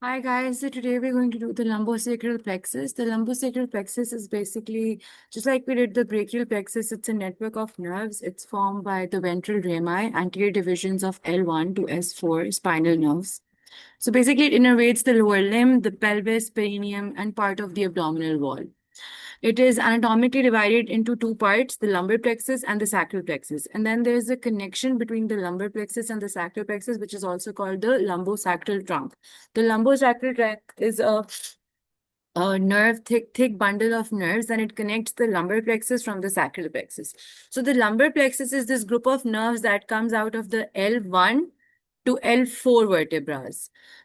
Hi guys, so today we're going to do the lumbosacral plexus. The lumbosacral plexus is basically just like we did the brachial plexus, it's a network of nerves. It's formed by the ventral rami, anterior divisions of L1 to S4 spinal nerves. So basically it innervates the lower limb, the pelvis, perineum, and part of the abdominal wall. It is anatomically divided into two parts, the lumbar plexus and the sacral plexus. And then there's a connection between the lumbar plexus and the sacral plexus, which is also called the lumbosacral trunk. The lumbosacral trunk is a thick bundle of nerves, and it connects the lumbar plexus from the sacral plexus. So the lumbar plexus is this group of nerves that comes out of the L1 to L4 vertebrae.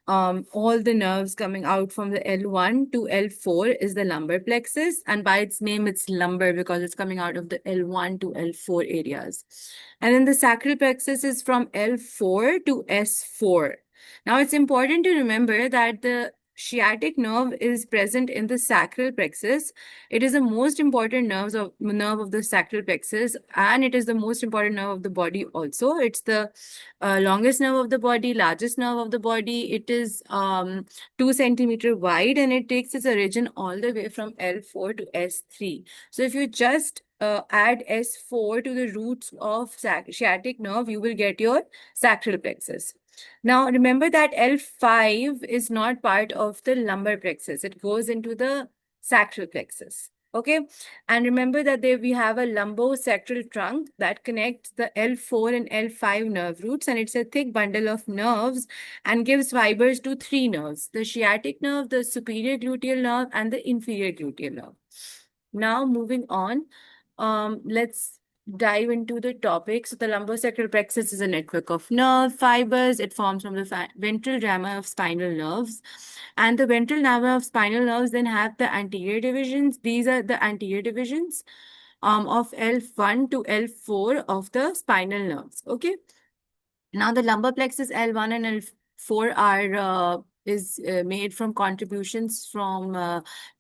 All the nerves coming out from the L1 to L4 is the lumbar plexus, and by its name, it's lumbar because it's coming out of the L1 to L4 areas. And then the sacral plexus is from L4 to S4. Now, it's important to remember that the sciatic nerve is present in the sacral plexus. It is the most important nerve of the sacral plexus, and it is the most important nerve of the body also. It's the longest nerve of the body, largest nerve of the body. It is 2 centimeter wide, and it takes its origin all the way from L4 to S3. So if you just add S4 to the roots of sciatic nerve, you will get your sacral plexus. Now, remember that L5 is not part of the lumbar plexus. It goes into the sacral plexus. Okay. And remember that we have a lumbosacral trunk that connects the L4 and L5 nerve roots, and it's a thick bundle of nerves and gives fibers to three nerves, the sciatic nerve, the superior gluteal nerve, and the inferior gluteal nerve. Now, moving on, let's dive into the topic. So the lumbosacral plexus is a network of nerve fibers. It forms from the ventral rami of spinal nerves. And the ventral rami of spinal nerves then have the anterior divisions. These are the anterior divisions of L1 to L4 of the spinal nerves. Okay. Now the lumbar plexus L1 and L4 are is made from contributions from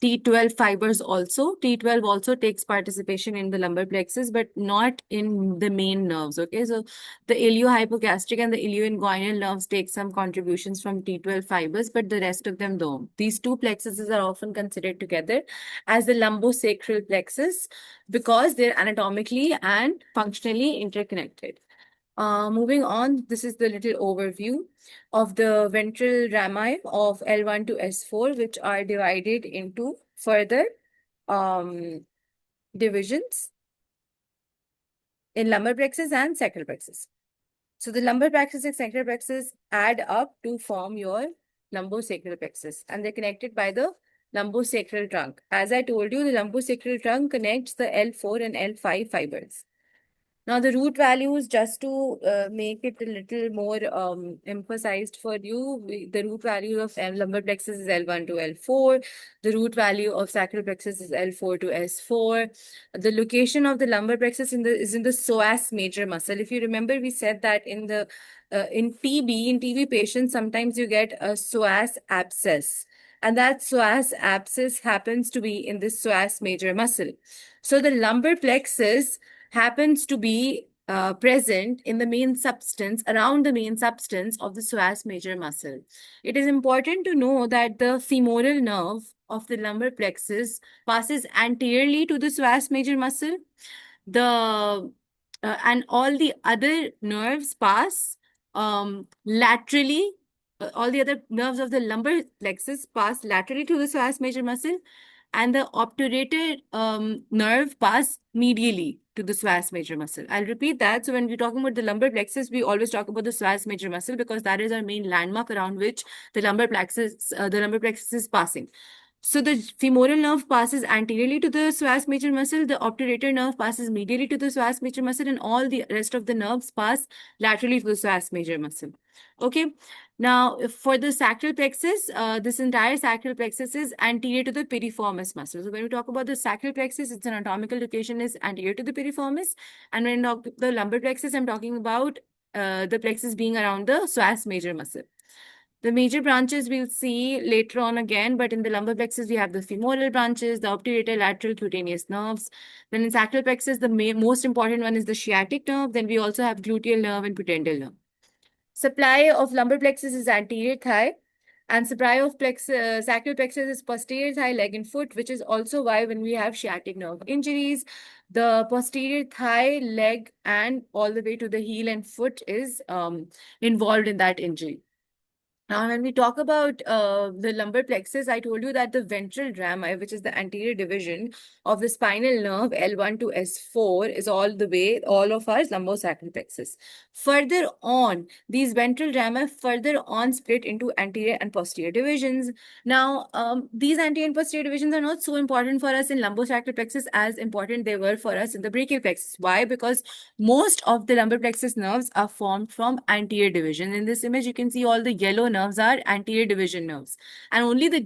T12 fibers also. T12 also takes participation in the lumbar plexus, but not in the main nerves. Okay, so the iliohypogastric and the ilioinguinal nerves take some contributions from T12 fibers, but the rest of them don't. These two plexuses are often considered together as the lumbosacral plexus because they're anatomically and functionally interconnected. Moving on, this is the little overview of the ventral rami of L1 to S4, which are divided into further um, divisions in lumbar plexus and sacral plexus. So the lumbar plexus and sacral plexus add up to form your lumbosacral plexus, and they're connected by the lumbosacral trunk. As I told you, the lumbosacral trunk connects the L4 and L5 fibers. Now, the root values, just to make it a little more emphasized for you, the root value of lumbar plexus is L1 to L4. The root value of sacral plexus is L4 to S4. The location of the lumbar plexus is in the psoas major muscle. If you remember, we said that in TB patients, sometimes you get a psoas abscess. And that psoas abscess happens to be in the psoas major muscle. So the lumbar plexus happens to be present in the main substance, around the main substance of the psoas major muscle. It is important to know that the femoral nerve of the lumbar plexus passes anteriorly to the psoas major muscle. And all the other nerves pass laterally. All the other nerves of the lumbar plexus pass laterally to the psoas major muscle, and the obturator nerve pass medially to the psoas major muscle. I'll repeat that. So when we're talking about the lumbar plexus, we always talk about the psoas major muscle because that is our main landmark around which the lumbar plexus is passing. So the femoral nerve passes anteriorly to the psoas major muscle, the obturator nerve passes medially to the psoas major muscle, and all the rest of the nerves pass laterally to the psoas major muscle. Okay. Now, for the sacral plexus, this entire sacral plexus is anterior to the piriformis muscle. So when we talk about the sacral plexus, its anatomical location is anterior to the piriformis. And when I talk the lumbar plexus, I'm talking about the plexus being around the psoas major muscle. The major branches we'll see later on again, but in the lumbar plexus, we have the femoral branches, the obturator, lateral, cutaneous nerves. Then in sacral plexus, the most important one is the sciatic nerve. Then we also have gluteal nerve and pudendal nerve. Supply of lumbar plexus is anterior thigh. And sacral plexus is posterior thigh, leg, and foot, which is also why when we have sciatic nerve injuries, the posterior thigh, leg, and all the way to the heel and foot is involved in that injury. Now, when we talk about the lumbar plexus, I told you that the ventral rami, which is the anterior division of the spinal nerve L1 to S4, is all of our lumbosacral plexus. Further on, these ventral rami further on split into anterior and posterior divisions. Now, these anterior and posterior divisions are not so important for us in lumbosacral plexus as important they were for us in the brachial plexus. Why? Because most of the lumbar plexus nerves are formed from anterior division. In this image, you can see all the yellow nerves are anterior division nerves, and only the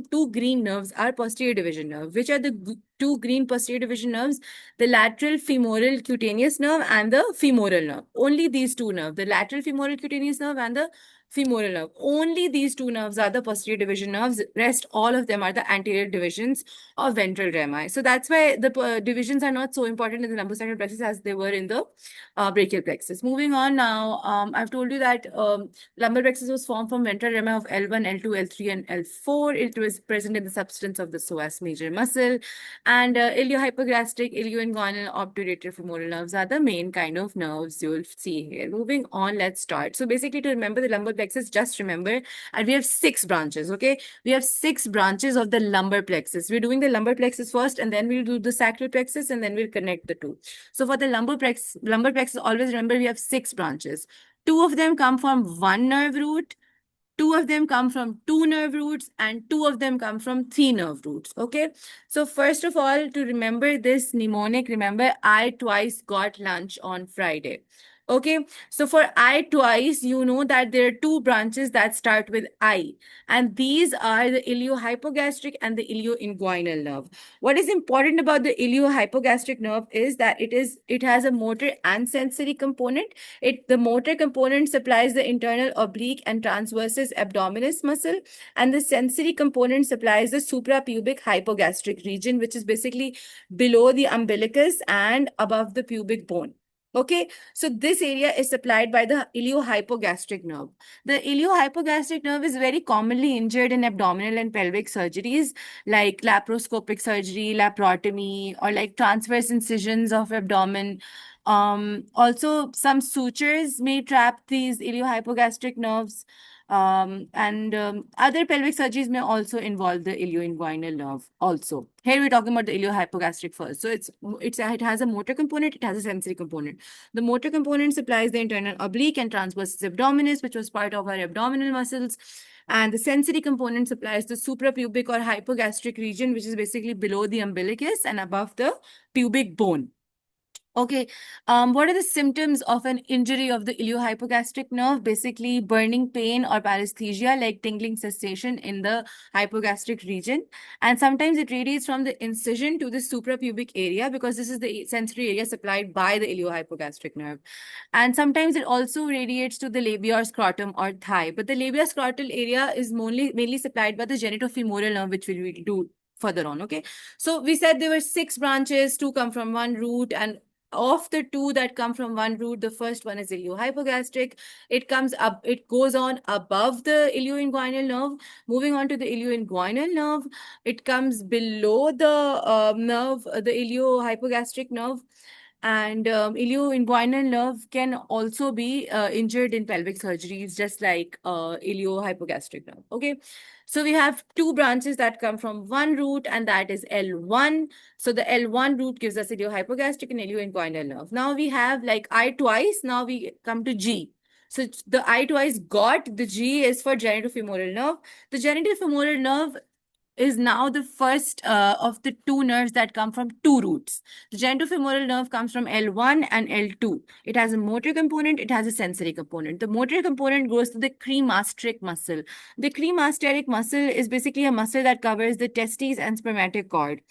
two green nerves are posterior division nerve. Which are the two green posterior division nerves? The lateral femoral cutaneous nerve and the femoral nerve. Only these two nerves, the lateral femoral cutaneous nerve and the femoral nerve. Only these two nerves are the posterior division nerves. Rest, all of them are the anterior divisions of ventral rami. So that's why the divisions are not so important in the lumbosacral plexus as they were in the brachial plexus. Moving on now, I've told you that lumbar plexus was formed from ventral rami of L1, L2, L3, and L4. It was present in the substance of the psoas major muscle, and iliohypogastric, ilioinguinal, obturator femoral nerves are the main kind of nerves you'll see here. Moving on, let's start. So basically, to remember the lumbar plexus, just remember, and we have 6 branches. Okay, we have 6 branches of the lumbar plexus. We're doing the lumbar plexus first, and then we'll do the sacral plexus, and then we'll connect the two. So for the lumbar plexus, always remember we have 6 branches. 2 of them come from one nerve root, 2 of them come from 2 nerve roots, and 2 of them come from 3 nerve roots. Okay. So first of all, to remember this mnemonic, remember I twice got lunch on Friday. Okay. So for I twice, you know that there are 2 branches that start with I, and these are the iliohypogastric and the ilioinguinal nerve. What is important about the iliohypogastric nerve is that it has a motor and sensory component. The motor component supplies the internal oblique and transversus abdominis muscle, and the sensory component supplies the suprapubic hypogastric region, which is basically below the umbilicus and above the pubic bone. Okay, so this area is supplied by the iliohypogastric nerve. The iliohypogastric nerve is very commonly injured in abdominal and pelvic surgeries like laparoscopic surgery, laparotomy, or like transverse incisions of abdomen. Also, some sutures may trap these iliohypogastric nerves. Other pelvic surgeries may also involve the ilioinguinal nerve also. Here we're talking about the iliohypogastric first. So it has a motor component, it has a sensory component. The motor component supplies the internal oblique and transversus abdominis, which was part of our abdominal muscles. And the sensory component supplies the suprapubic or hypogastric region, which is basically below the umbilicus and above the pubic bone. Okay, what are the symptoms of an injury of the iliohypogastric nerve? Basically, burning pain or paresthesia, like tingling sensation in the hypogastric region. And sometimes it radiates from the incision to the suprapubic area because this is the sensory area supplied by the iliohypogastric nerve. And sometimes it also radiates to the labia or scrotum or thigh. But the labia scrotal area is mainly supplied by the genitofemoral nerve, which we will do further on. Okay, so we said there were 6 branches, 2 come from one root, and of the 2 that come from one root, the first one is iliohypogastric. It goes on above the ilioinguinal nerve. Moving on to the ilioinguinal nerve, it comes below the nerve, the iliohypogastric nerve. And ilioinguinal nerve can also be injured in pelvic surgeries, just like iliohypogastric nerve. Okay, so we have 2 branches that come from one root, and that is L1. So the L1 root gives us iliohypogastric and ilioinguinal nerve. Now we have like I twice. Now we come to G. So the I twice got, the G is for genitofemoral nerve. The genitofemoral nerve is now the first of the 2 nerves that come from 2 roots. The genitofemoral nerve comes from L1 and L2. It has a motor component, it has a sensory component. The motor component goes to the cremasteric muscle. The cremasteric muscle is basically a muscle that covers the testes and spermatic cord.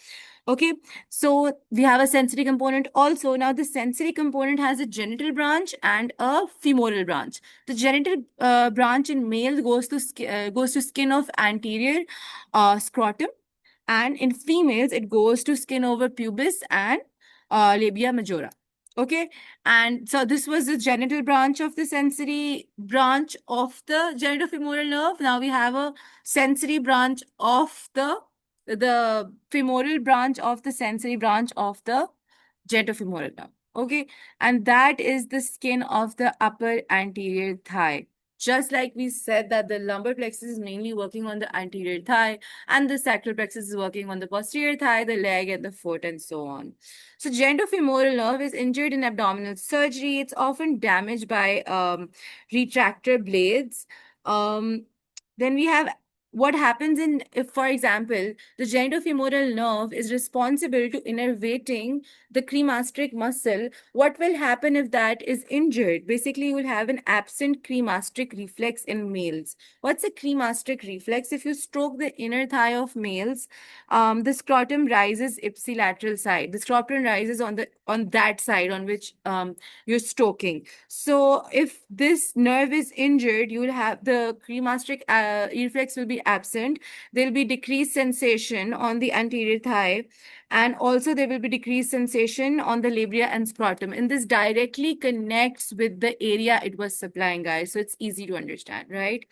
Okay, so we have a sensory component also. Now, the sensory component has a genital branch and a femoral branch. The genital branch in males goes to skin of anterior scrotum, and in females it goes to skin over pubis and labia majora. Okay. And so this was the genital branch of the sensory branch of the genitofemoral nerve. Now we have a sensory branch of the femoral branch of the sensory branch of the genitofemoral nerve. Okay. And that is the skin of the upper anterior thigh. Just like we said that the lumbar plexus is mainly working on the anterior thigh and the sacral plexus is working on the posterior thigh, the leg, and the foot, and so on. So genitofemoral nerve is injured in abdominal surgery. It's often damaged by retractor blades. Then we have what happens in, if, for example, the genitofemoral nerve is responsible to innervating the cremastric muscle. What will happen if that is injured? Basically, you will have an absent cremastric reflex in males. What's a cremastric reflex? If you stroke the inner thigh of males, the scrotum rises ipsilateral side. The scrotum rises on that side on which you're stroking. So if this nerve is injured, you will have the cremastric reflex will be absent. There will be decreased sensation on the anterior thigh, and also there will be decreased sensation on the labia and scrotum. And this directly connects with the area it was supplying, guys. So it's easy to understand, right?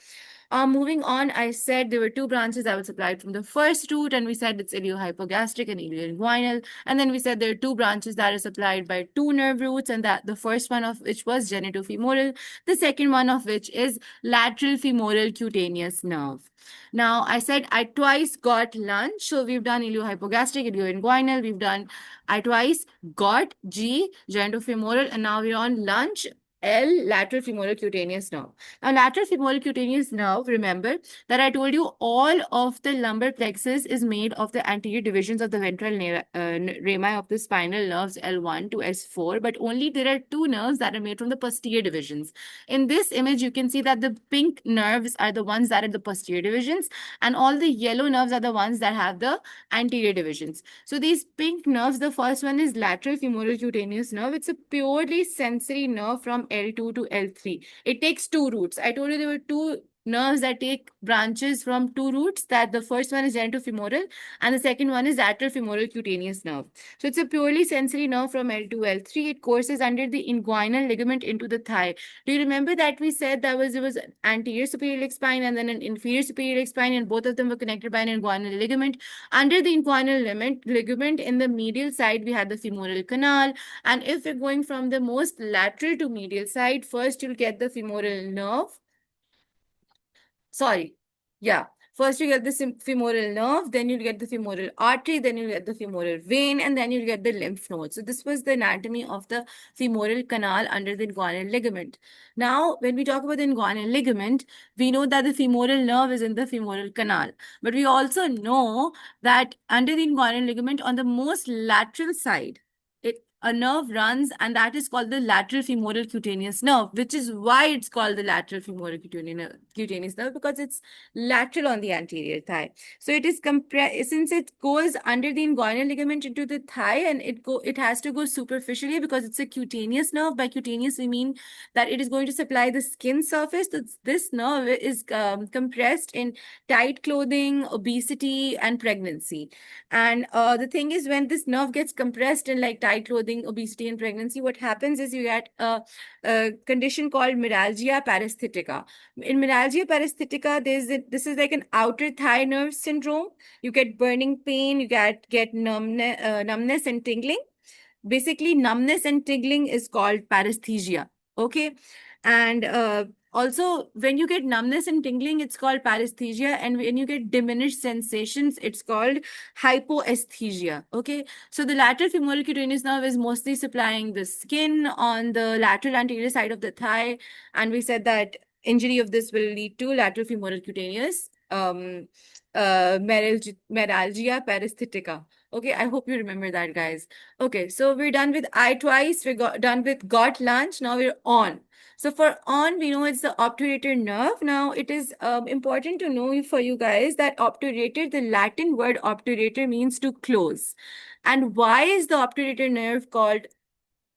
Moving on, I said there were two branches that were supplied from the first root, and we said it's iliohypogastric and ilioinguinal. And then we said there are two branches that are supplied by two nerve roots, and that the first one of which was genitofemoral, the second one of which is lateral femoral cutaneous nerve. Now, I said I twice got lunch. So we've done iliohypogastric, ilioinguinal. We've done I twice got G, genitofemoral, and now we're on lunch, L, lateral femoral cutaneous nerve. Now, lateral femoral cutaneous nerve, remember that I told you all of the lumbar plexus is made of the anterior divisions of the ventral rami of the spinal nerves L1 to S4, but only there are two nerves that are made from the posterior divisions. In this image, you can see that the pink nerves are the ones that are the posterior divisions, and all the yellow nerves are the ones that have the anterior divisions. So these pink nerves, the first one is lateral femoral cutaneous nerve. It's a purely sensory nerve from L2 to L3. It takes two roots. I told you there were two nerves that take branches from two roots, that the first one is genitofemoral and the second one is lateral femoral cutaneous nerve. So it's a purely sensory nerve from L2 to L3. It courses under the inguinal ligament into the thigh. Do you remember that we said there was an anterior superior iliac spine and then an inferior superior iliac spine, and both of them were connected by an inguinal ligament? Under the inguinal ligament in the medial side, we had the femoral canal. And if we're going from the most lateral to medial side, first you'll get the femoral nerve. Sorry. Yeah. First you get the femoral nerve, then you'll get the femoral artery, then you'll get the femoral vein, and then you'll get the lymph node. So this was the anatomy of the femoral canal under the inguinal ligament. Now, when we talk about the inguinal ligament, we know that the femoral nerve is in the femoral canal. But we also know that under the inguinal ligament on the most lateral side, a nerve runs, and that is called the lateral femoral cutaneous nerve, which is why it's called the lateral femoral cutaneous nerve, because it's lateral on the anterior thigh. So it is compressed, since it goes under the inguinal ligament into the thigh, and it has to go superficially because it's a cutaneous nerve. By cutaneous, we mean that it is going to supply the skin surface. So this nerve is compressed in tight clothing, obesity, and pregnancy. And the thing is, when this nerve gets compressed in like tight clothing, obesity, and pregnancy, what happens is you get a condition called meralgia paresthetica. In meralgia paresthetica, this is like an outer thigh nerve syndrome. You get burning pain, you get numbness and tingling. Basically, numbness and tingling is called paresthesia. Okay. And also, when you get numbness and tingling, it's called paresthesia. And when you get diminished sensations, it's called hypoesthesia. Okay. So the lateral femoral cutaneous nerve is mostly supplying the skin on the lateral anterior side of the thigh. And we said that injury of this will lead to lateral femoral cutaneous meralgia paresthetica. Okay, I hope you remember that, guys. Okay, so we're done with I twice. We got done with got lunch. Now we're on. So for on, we know it's the obturator nerve. Now it is important to know for you guys that obturator, the Latin word obturator means to close. And why is the obturator nerve called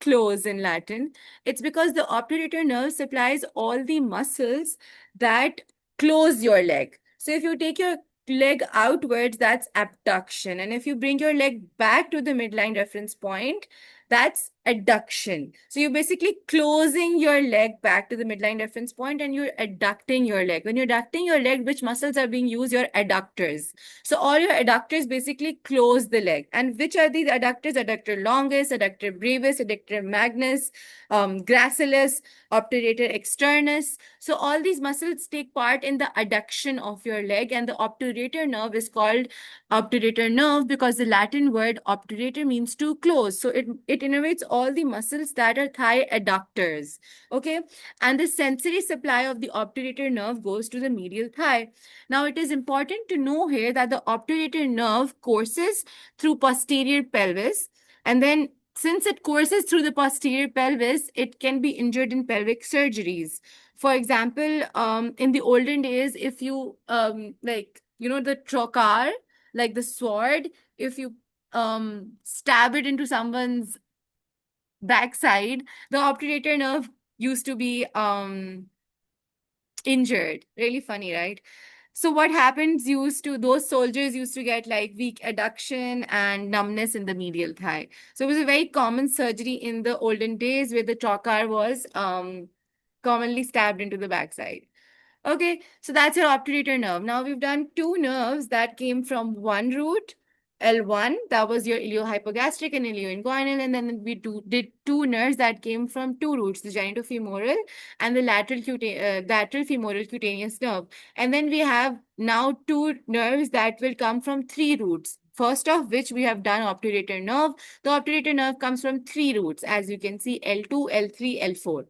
close in Latin? It's because the obturator nerve supplies all the muscles that close your leg. So if you take your leg outwards, that's abduction. And if you bring your leg back to the midline reference point, that's adduction. So you're basically closing your leg back to the midline reference point and you're adducting your leg. When you're adducting your leg, which muscles are being used? Your adductors. So all your adductors basically close the leg. And which are these adductors? Adductor longus, adductor brevis, adductor magnus, gracilis, obturator externus. So all these muscles take part in the adduction of your leg, and the obturator nerve is called obturator nerve because the Latin word obturator means to close. So it innervates all the muscles that are thigh adductors. Okay. And the sensory supply of the obturator nerve goes to the medial thigh. Now, it is important to know here that the obturator nerve courses through posterior pelvis, and then since it courses through the posterior pelvis, it can be injured in pelvic surgeries. For example, in the olden days, if you the trocar, like the sword, if you stab it into someone's backside, the obturator nerve used to be injured. Really funny, right? So what happens those soldiers used to get like weak adduction and numbness in the medial thigh. So it was a very common surgery in the olden days where the trocar was commonly stabbed into the backside. Okay, so that's your obturator nerve. Now we've done two nerves that came from one root, L1, that was your iliohypogastric and ilioinguinal, and then we did two nerves that came from two roots, the genitofemoral and the lateral femoral cutaneous nerve. And then we have now two nerves that will come from three roots. First of which we have done obturator nerve. The obturator nerve comes from three roots, as you can see, L2, L3, L4.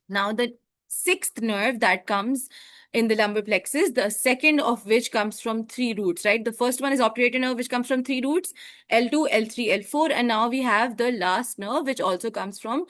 Now, the sixth nerve that comes in the lumbar plexus, the second of which comes from three roots, right? The first one is obturator nerve, which comes from three roots, L2, L3, L4. And now we have the last nerve, which also comes from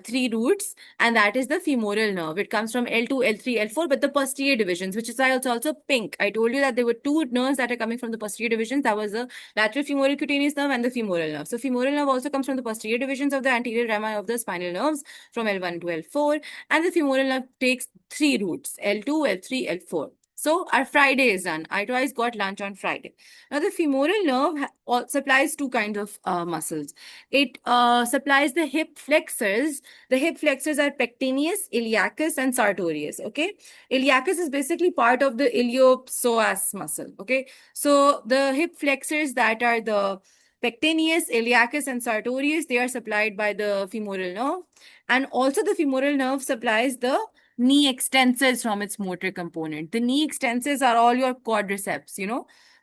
three roots, and that is the femoral nerve. It comes from L2, L3, L4, but the posterior divisions, which is why it's also pink. I told you that there were two nerves that are coming from the posterior divisions. That was the lateral femoral cutaneous nerve and the femoral nerve. So femoral nerve also comes from the posterior divisions of the anterior rami of the spinal nerves from L1 to L4. And the femoral nerve takes three roots, L2, L3, L4. So our Friday is done. I twice got lunch on Friday. Now the femoral nerve supplies two kinds of muscles. It supplies the hip flexors. The hip flexors are pectineus, iliacus, and sartorius. Okay, iliacus is basically part of the iliopsoas muscle. Okay, so the hip flexors that are the pectineus, iliacus, and sartorius, they are supplied by the femoral nerve. And also the femoral nerve supplies the knee extensors from its motor component. The knee extensors are all your quadriceps,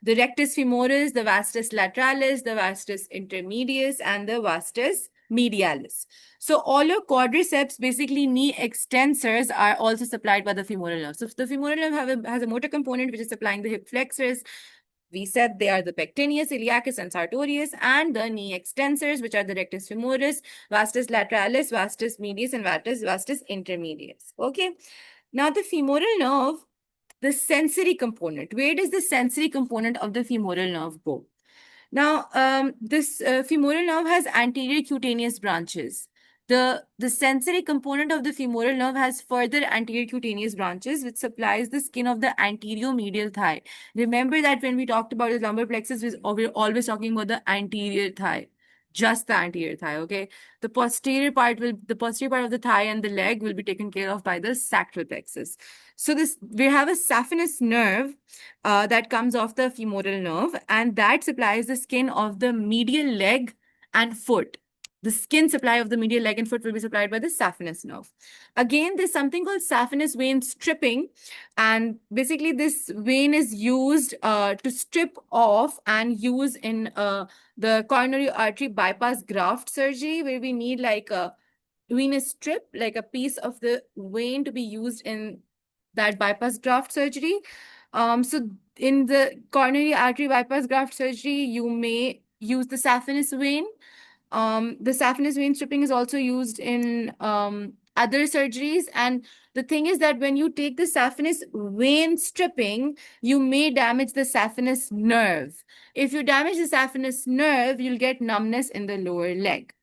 the rectus femoris, the vastus lateralis, the vastus intermedius, and the vastus medialis. So all your quadriceps, basically knee extensors, are also supplied by the femoral nerve. So if the femoral nerve has a motor component which is supplying the hip flexors, we said they are the pectineus, iliacus, and sartorius, and the knee extensors, which are the rectus femoris, vastus lateralis, vastus medius, and vastus intermedius. Okay. Now the femoral nerve, the sensory component. Where does the sensory component of the femoral nerve go? Now, this femoral nerve has anterior cutaneous branches. The sensory component of the femoral nerve has further anterior cutaneous branches, which supplies the skin of the anterior medial thigh. Remember that when we talked about the lumbar plexus, we're always talking about the anterior thigh, just the anterior thigh. Okay, the posterior part of the thigh and the leg will be taken care of by the sacral plexus. So we have a saphenous nerve that comes off the femoral nerve, and that supplies the skin of the medial leg and foot. The skin supply of the medial leg and foot will be supplied by the saphenous nerve. Again, there's something called saphenous vein stripping, and basically this vein is used to strip off and use in the coronary artery bypass graft surgery, where we need like a venous strip, like a piece of the vein to be used in that bypass graft surgery. So in the coronary artery bypass graft surgery, you may use the saphenous vein. The saphenous vein stripping is also used in other surgeries. And the thing is that when you take the saphenous vein stripping, you may damage the saphenous nerve. If you damage the saphenous nerve, you'll get numbness in the lower leg.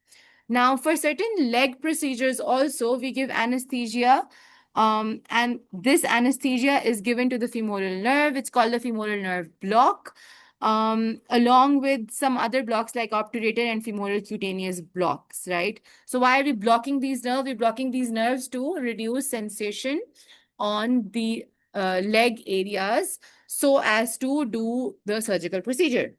Now, for certain leg procedures also, we give anesthesia. And this anesthesia is given to the femoral nerve. It's called the femoral nerve block. along with some other blocks like obturator and femoral cutaneous blocks, right? So why are we blocking these nerves? We're blocking these nerves to reduce sensation on the leg areas so as to do the surgical procedure.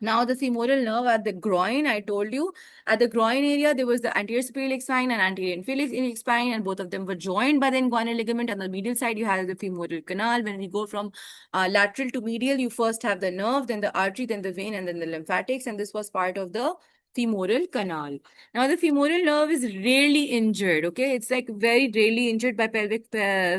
Now, the femoral nerve at the groin, I told you, at the groin area, there was the anterior superior iliac spine and anterior inferior iliac spine, and both of them were joined by the inguinal ligament. On the medial side, you have the femoral canal. When we go from lateral to medial, you first have the nerve, then the artery, then the vein, and then the lymphatics, and this was part of the femoral canal. Now, the femoral nerve is rarely injured, okay? It's like very rarely injured by pelvic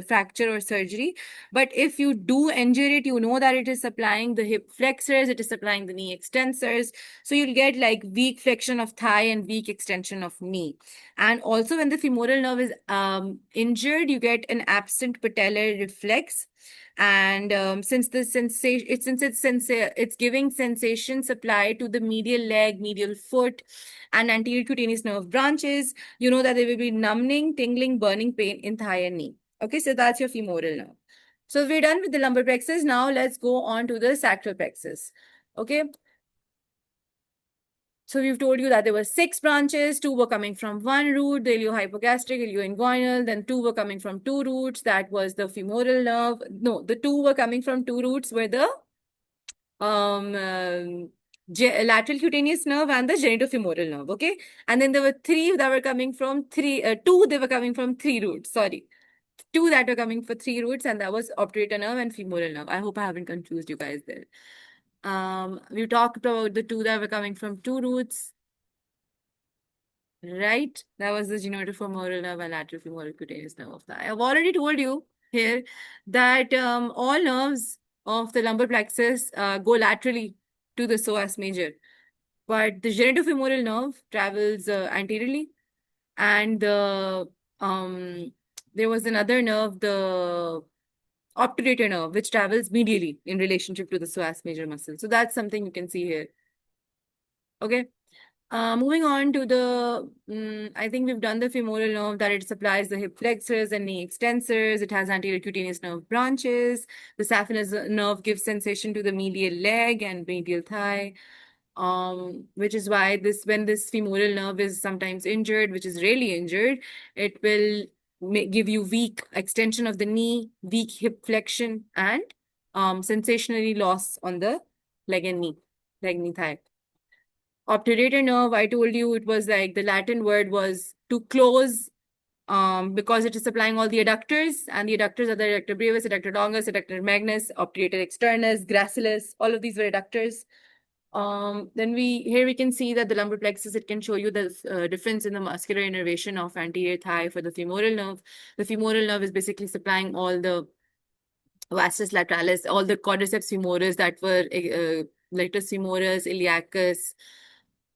fracture or surgery. But if you do injure it, you know that it is supplying the hip flexors, it is supplying the knee extensors. So you'll get like weak flexion of thigh and weak extension of knee. And also when the femoral nerve is injured, you get an absent patellar reflex. And since the sensation, it's giving sensation supply to the medial leg, medial foot, and anterior cutaneous nerve branches, you know that there will be numbing, tingling, burning pain in thigh and knee. Okay, so that's your femoral nerve. So we're done with the lumbar plexus. Now let's go on to the sacral plexus. Okay. So we've told you that there were 6 branches. 2 were coming from one root, the iliohypogastric, ilioinguinal. Then 2 were coming from 2 roots. That was the femoral nerve. No, the 2 were coming from 2 roots were the um, um, lateral cutaneous nerve and the genitofemoral nerve. Okay. And then there were 3 that were coming from 2 they were coming from 3 roots. Sorry. 2 that were coming for 3 roots, and that was obturator nerve and femoral nerve. I hope I haven't confused you guys there. We talked about the 2 that were coming from 2 roots, right? That was the genitofemoral nerve and lateral femoral cutaneous nerve of the eye. I've already told you here that all nerves of the lumbar plexus go laterally to the psoas major, but the genitofemoral nerve travels anteriorly, and um, there was another nerve, the obturator nerve, which travels medially in relationship to the psoas major muscle. So that's something you can see here. Okay. Moving on to the, I think we've done the femoral nerve, that it supplies the hip flexors and knee extensors. It has anterior cutaneous nerve branches. The saphenous nerve gives sensation to the medial leg and medial thigh. Which is why when this femoral nerve is sometimes injured, which is rarely injured, it will give you weak extension of the knee, weak hip flexion, and sensationally loss on the leg and knee thigh. Obturator nerve, I told you it was like the Latin word was to close, because it is supplying all the adductors, and the adductors are the adductor brevis, adductor longus, adductor magnus, obturator externus, gracilis, all of these were adductors. Then here we can see that the lumbar plexus, it can show you the difference in the muscular innervation of anterior thigh for the femoral nerve. The femoral nerve is basically supplying all the vastus lateralis, all the quadriceps femoris that were latus femoris, iliacus,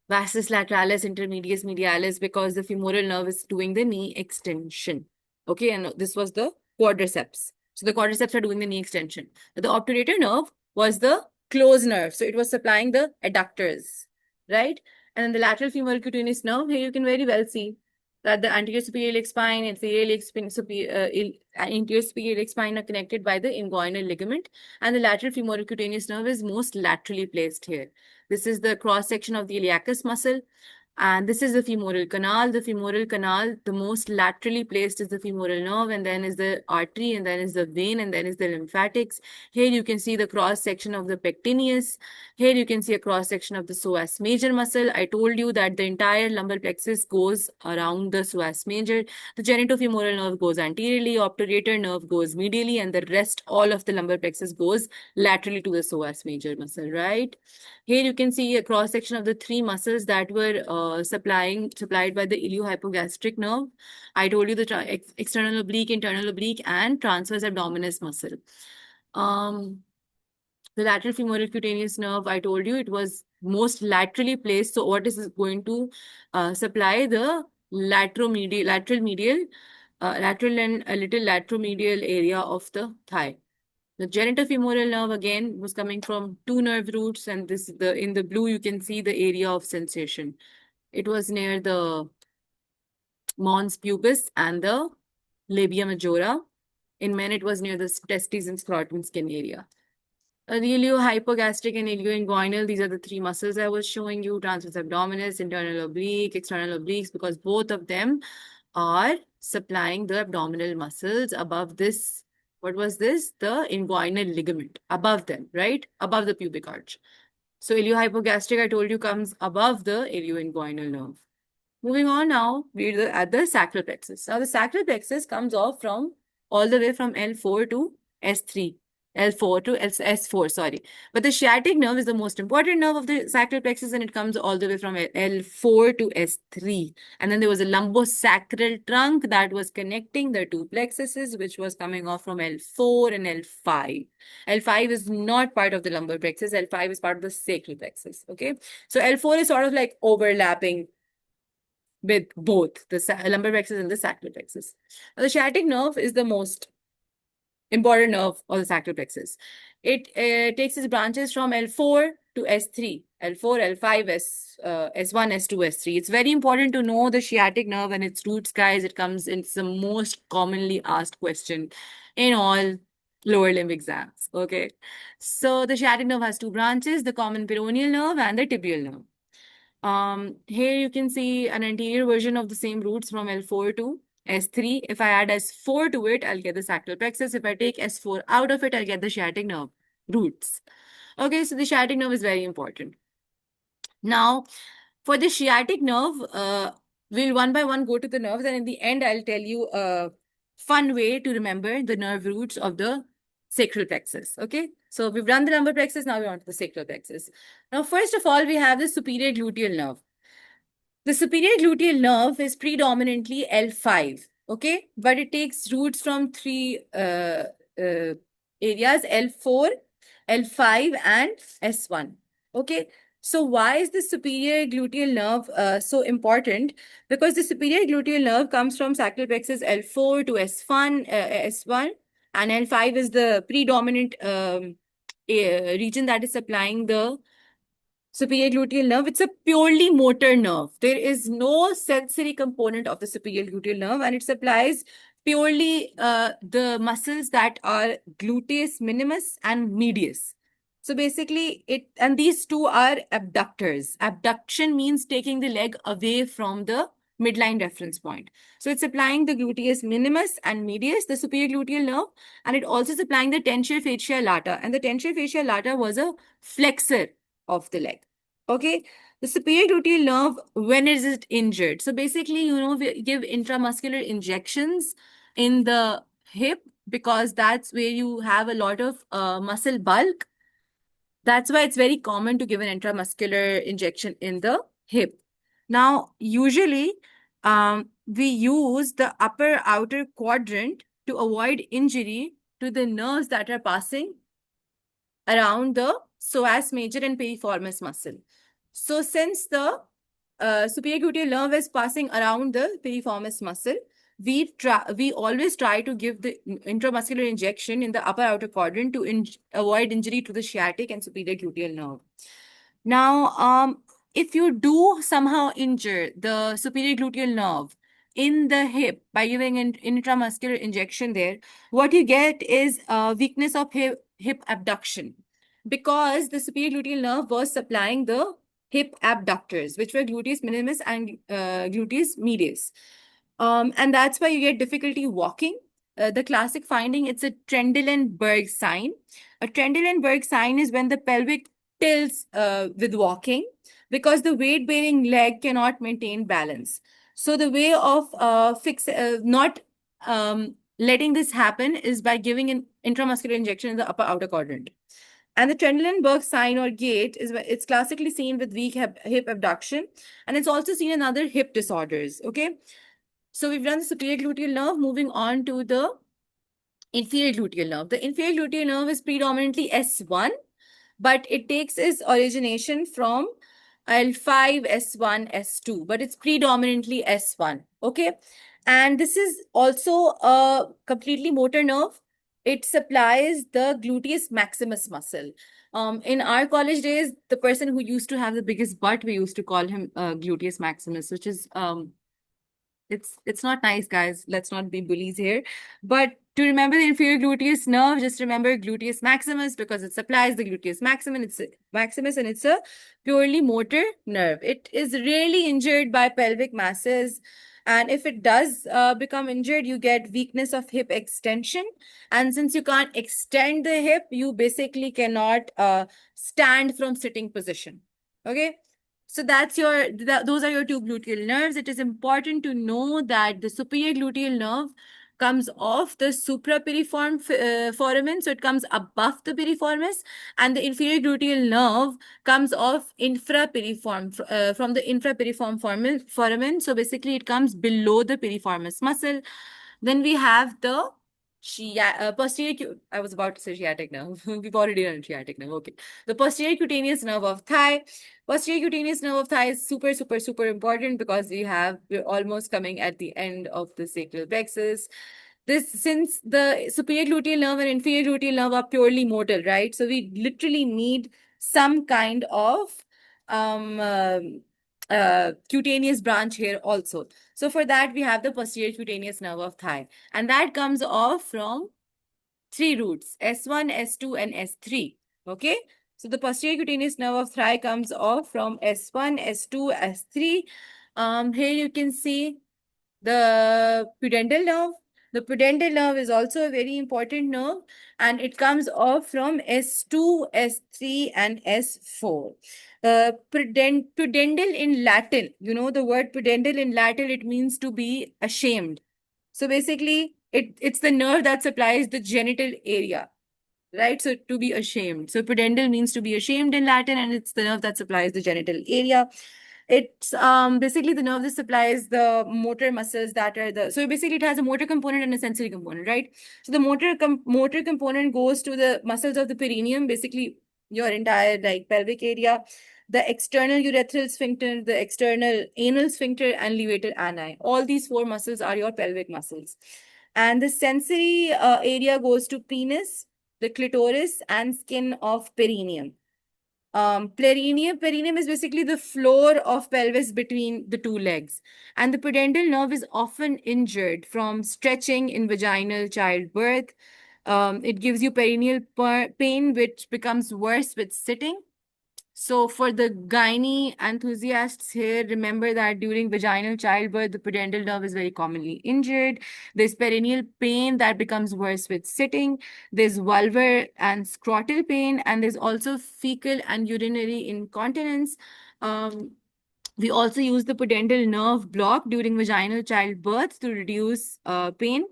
vastus lateralis, intermedius medialis, because the femoral nerve is doing the knee extension. Okay, and this was the quadriceps. So the quadriceps are doing the knee extension. The obturator nerve was the closed nerve. So it was supplying the adductors, right? And then the lateral femoral cutaneous nerve, here you can very well see that the anterior superior iliac spine, inferior iliac spine, anterior superior iliac spine are connected by the inguinal ligament, and the lateral femoral cutaneous nerve is most laterally placed here. This is the cross section of the iliacus muscle. And this is the femoral canal. The femoral canal, the most laterally placed is the femoral nerve, and then is the artery, and then is the vein, and then is the lymphatics. Here you can see the cross section of the pectineus. Here you can see a cross section of the psoas major muscle. I told you that the entire lumbar plexus goes around the psoas major. The genitofemoral nerve goes anteriorly, obturator nerve goes medially, and the rest, all of the lumbar plexus goes laterally to the psoas major muscle, right? Here you can see a cross section of the 3 muscles that were supplied by the iliohypogastric nerve. I told you the external oblique, internal oblique, and transverse abdominis muscle. The lateral femoral cutaneous nerve, I told you it was most laterally placed. So what is going to supply the lateral medial, lateral and a little lateromedial area of the thigh. The genitofemoral nerve again was coming from 2 nerve roots, and in the blue you can see the area of sensation. It was near the mons pubis and the labia majora. In men, it was near the testes and scrotum skin area. The iliohypogastric and ilioinguinal, these are the three muscles I was showing you, transverse abdominis, internal oblique, external obliques, because both of them are supplying the abdominal muscles above this. What was this? The inguinal ligament above them, right? Above the pubic arch. So iliohypogastric, I told you, comes above the ilioinguinal nerve. Moving on now, we're at the sacral plexus. Now the sacral plexus comes off from all the way from L4 to S3. L4 to S4, sorry. But the sciatic nerve is the most important nerve of the sacral plexus, and it comes all the way from L4 to S3. And then there was a lumbosacral trunk that was connecting the two plexuses, which was coming off from L4 and L5. L5 is not part of the lumbar plexus. L5 is part of the sacral plexus. Okay. So L4 is sort of like overlapping with both the lumbar plexus and the sacral plexus. Now, the sciatic nerve is the most important nerve of the sacral plexus. It takes its branches from L4 to S3, L4, L5, S1, S2, S3. It's very important to know the sciatic nerve and its roots, guys. It's the most commonly asked question in all lower limb exams. Okay. So the sciatic nerve has two branches, the common peroneal nerve and the tibial nerve. Here you can see an anterior version of the same roots from L4 to S3. If I add S4 to it, I'll get the sacral plexus. If I take S4 out of it, I'll get the sciatic nerve roots. Okay, so the sciatic nerve is very important. Now, for the sciatic nerve, we'll one by one go to the nerves, and in the end, I'll tell you a fun way to remember the nerve roots of the sacral plexus. Okay, so we've done the lumbar plexus, now we're on to the sacral plexus. Now, first of all, we have the superior gluteal nerve. The superior gluteal nerve is predominantly L5, okay? But it takes roots from three areas, L4, L5, and S1, okay? So why is the superior gluteal nerve so important? Because the superior gluteal nerve comes from sacral plexus L4 to S1, and L5 is the predominant region that is supplying the superior gluteal nerve. It's a purely motor nerve. There is no sensory component of the superior gluteal nerve, and it supplies purely the muscles that are gluteus minimus and medius. So basically, these two are abductors. Abduction means taking the leg away from the midline reference point. So it's supplying the gluteus minimus and medius, the superior gluteal nerve, and it also supplying the tensor fascia lata. And the tensor fascia lata was a flexor of the leg. Okay, the superior gluteal nerve, when is it injured? So basically, we give intramuscular injections in the hip because that's where you have a lot of muscle bulk. That's why it's very common to give an intramuscular injection in the hip. Now, usually, we use the upper outer quadrant to avoid injury to the nerves that are passing around the psoas major and piriformis muscle. So since the superior gluteal nerve is passing around the piriformis muscle, we always try to give the intramuscular injection in the upper outer quadrant to avoid injury to the sciatic and superior gluteal nerve. Now, if you do somehow injure the superior gluteal nerve in the hip by giving an intramuscular injection there, what you get is weakness of hip abduction, because the superior gluteal nerve was supplying the hip abductors, which were gluteus minimus and gluteus medius. And that's why you get difficulty walking. The classic finding, it's a Trendelenburg sign. A Trendelenburg sign is when the pelvic tilts with walking because the weight-bearing leg cannot maintain balance. So the way of not letting this happen is by giving an intramuscular injection in the upper outer quadrant. And the Trendelenburg sign or gait it's classically seen with weak hip abduction, and it's also seen in other hip disorders. Okay, so we've done the superior gluteal nerve. Moving on to the inferior gluteal nerve. The inferior gluteal nerve is predominantly S1, but it takes its origination from L5, S1, S2, but it's predominantly S1. Okay, and this is also a completely motor nerve. It supplies the gluteus maximus muscle. In our college days, the person who used to have the biggest butt, we used to call him gluteus maximus, which is It's not nice, guys. Let's not be bullies here. But to remember the inferior gluteus nerve, just remember gluteus maximus because it supplies the gluteus maximus, and it's a purely motor nerve. It is rarely injured by pelvic masses. And if it does become injured, you get weakness of hip extension. And since you can't extend the hip, you basically cannot stand from sitting position. Okay. So those are your two gluteal nerves. It is important to know that the superior gluteal nerve comes off the suprapiriform foramen, so it comes above the piriformis, and the inferior gluteal nerve comes off from the infrapiriform foramen. So basically, it comes below the piriformis muscle. Then we have the I was about to say sciatic nerve. We've already done sciatic nerve. Okay. The posterior cutaneous nerve of thigh. Posterior cutaneous nerve of thigh is super, super, super important because we're almost coming at the end of the sacral plexus. Since the superior gluteal nerve and inferior gluteal nerve are purely motor, right? So we literally need some kind of um, um, cutaneous branch here also. So for that, we have the posterior cutaneous nerve of thigh, and that comes off from three roots, S1, S2, and S3. Okay. So the posterior cutaneous nerve of thigh comes off from S1, S2, S3. Here you can see the pudendal nerve. The pudendal nerve is also a very important nerve, and it comes off from S2, S3, and S4. Pudendal in Latin, the word pudendal in Latin, it means to be ashamed. So basically, it's the nerve that supplies the genital area, right? So to be ashamed. So pudendal means to be ashamed in Latin, and it's the nerve that supplies the genital area. It's basically the nerve that supplies the motor muscles that are so basically it has a motor component and a sensory component, right? So the motor component goes to the muscles of the perineum, basically your entire like pelvic area, the external urethral sphincter, the external anal sphincter, and levator ani. All these four muscles are your pelvic muscles. And the sensory area goes to penis, the clitoris, and skin of perineum. Perineum is basically the floor of pelvis between the two legs. And the pudendal nerve is often injured from stretching in vaginal childbirth. It gives you perineal pain, which becomes worse with sitting. So for the gynae enthusiasts here, remember that during vaginal childbirth, the pudendal nerve is very commonly injured. There's perineal pain that becomes worse with sitting. There's vulvar and scrotal pain, and there's also fecal and urinary incontinence. We also use the pudendal nerve block during vaginal childbirth to reduce pain.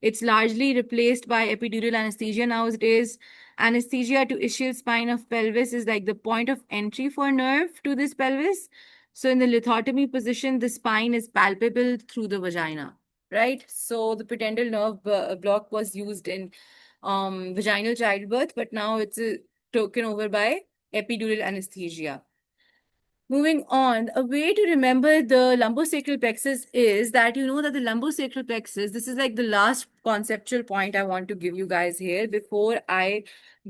It's largely replaced by epidural anesthesia nowadays. Anesthesia to ischial spine of pelvis is like the point of entry for nerve to this pelvis. So in the lithotomy position, the spine is palpable through the vagina, right? So the pudendal nerve block was used in vaginal childbirth, but now it's taken over by epidural anesthesia. Moving on, a way to remember the lumbosacral plexus is that you know that the lumbosacral plexus, this is like the last conceptual point I want to give you guys here before I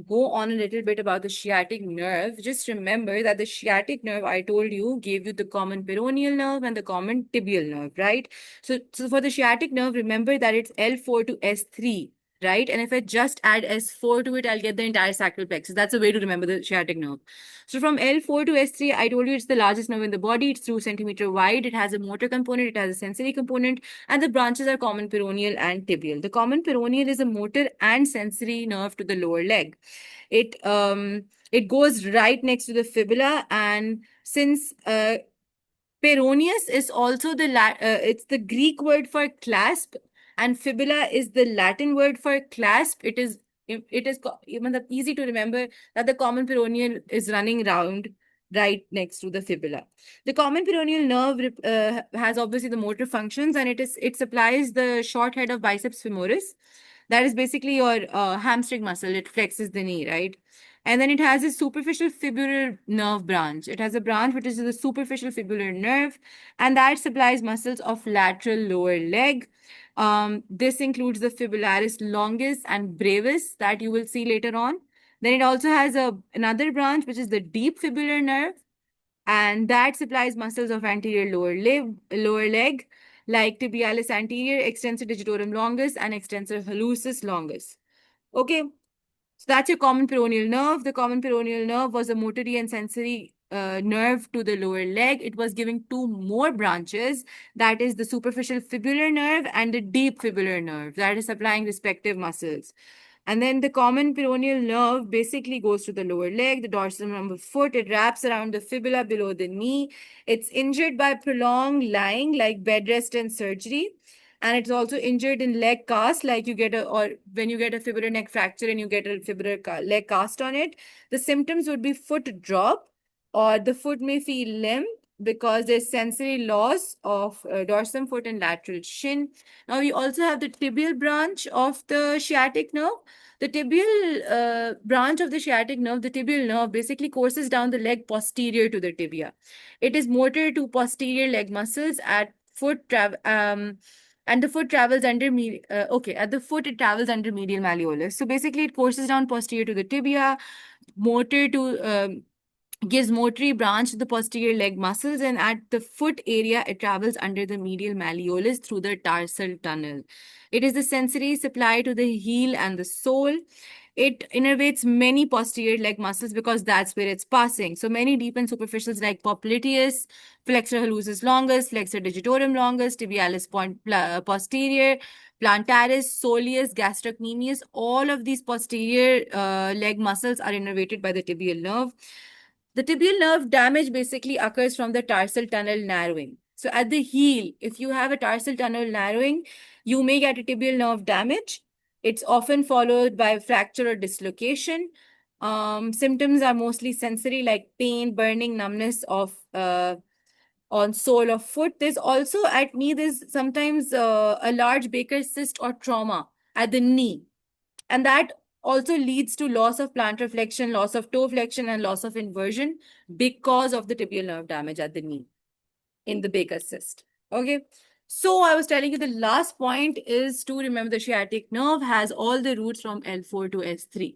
go on a little bit about the sciatic nerve. Just remember that the sciatic nerve, I told you, gave you the common peroneal nerve and the common tibial nerve, right? So for the sciatic nerve, remember that it's L4 to S3. Right? And if I just add S4 to it, I'll get the entire sacral plexus. That's a way to remember the sciatic nerve. So from L4 to S3, I told you it's the largest nerve in the body. It's 2 centimeter wide. It has a motor component. It has a sensory component. And the branches are common peroneal and tibial. The common peroneal is a motor and sensory nerve to the lower leg. It goes right next to the fibula. And since peroneus is also it's the Greek word for clasp, and fibula is the Latin word for clasp. It is even easy to remember that the common peroneal is running around right next to the fibula. The common peroneal nerve has obviously the motor functions, and it supplies the short head of biceps femoris. That is basically your hamstring muscle. It flexes the knee, right? And then it has a superficial fibular nerve branch. It has a branch which is the superficial fibular nerve, and that supplies muscles of lateral lower leg. This includes the fibularis longus and brevis that you will see later on. Then it also has another branch which is the deep fibular nerve, and that supplies muscles of anterior lower leg. like tibialis anterior, extensor digitorum longus, and extensor hallucis longus. Okay, so that's your common peroneal nerve. The common peroneal nerve was a motory and sensory nerve to the lower leg. It was giving two more branches, that is the superficial fibular nerve and the deep fibular nerve, that is supplying respective muscles. And then the common peroneal nerve basically goes to the lower leg, the dorsal arm of the foot. It wraps around the fibula below the knee. It's injured by prolonged lying, like bed rest and surgery. And it's also injured in leg cast, like you get or when you get a fibular neck fracture and you get a fibular leg cast on it. The symptoms would be foot drop, or the foot may feel limp because there's sensory loss of dorsum foot and lateral shin. Now, we also have the tibial branch of the sciatic nerve. The tibial branch of the sciatic nerve, the tibial nerve, basically courses down the leg posterior to the tibia. It is motor to posterior leg muscles at foot and the foot travels under at the foot it travels under medial malleolus. So basically, it courses down posterior to the tibia, motor to gives motory branch to the posterior leg muscles, and at the foot area it travels under the medial malleolus through the tarsal tunnel. It is the sensory supply to the heel and the sole. It innervates many posterior leg muscles because that's where it's passing. So many deep and superficials like popliteus, flexor hallucis longus, flexor digitorum longus, tibialis posterior, plantaris, soleus, gastrocnemius, all of these posterior leg muscles are innervated by the tibial nerve. The tibial nerve damage basically occurs from the tarsal tunnel narrowing. So at the heel, if you have a tarsal tunnel narrowing, you may get a tibial nerve damage. It's often followed by fracture or dislocation. Symptoms are mostly sensory, like pain, burning, numbness of on sole of foot. There's also at knee, there's sometimes a large Baker's cyst or trauma at the knee. And that also leads to loss of plantar flexion, loss of toe flexion, and loss of inversion because of the tibial nerve damage at the knee in the Baker's cyst. Okay. So I was telling you the last point is to remember the sciatic nerve has all the roots from L4 to S3.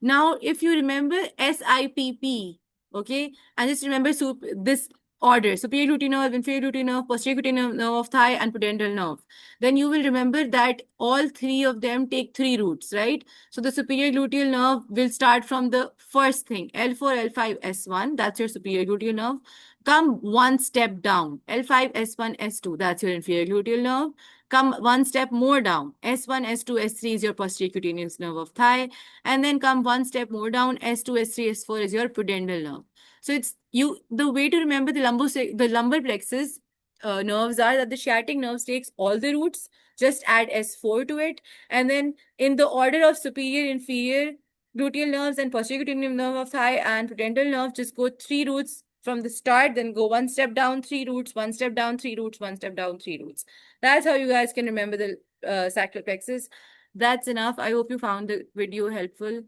Now, if you remember SIPP, okay, and just remember this order, superior gluteal nerve, inferior gluteal nerve, posterior gluteal nerve of thigh, and pudendal nerve, then you will remember that all three of them take three roots, right? So the superior gluteal nerve will start from the first thing, L4, L5, S1, that's your superior gluteal nerve. Come one step down, L5, S1, S2, that's your inferior gluteal nerve. Come one step more down, S1, S2, S3 is your posterior cutaneous nerve of thigh. And then come one step more down, S2, S3, S4 is your pudendal nerve. So it's the way to remember the lumbar plexus nerves are that the sciatic nerve takes all the roots, just add S4 to it, and then in the order of superior, inferior gluteal nerves and posterior gluteal nerve of thigh and pudendal nerve, just go three roots from the start, then go one step down, three roots, one step down, three roots, one step down, three roots. That's how you guys can remember the sacral plexus. That's enough. I hope you found the video helpful.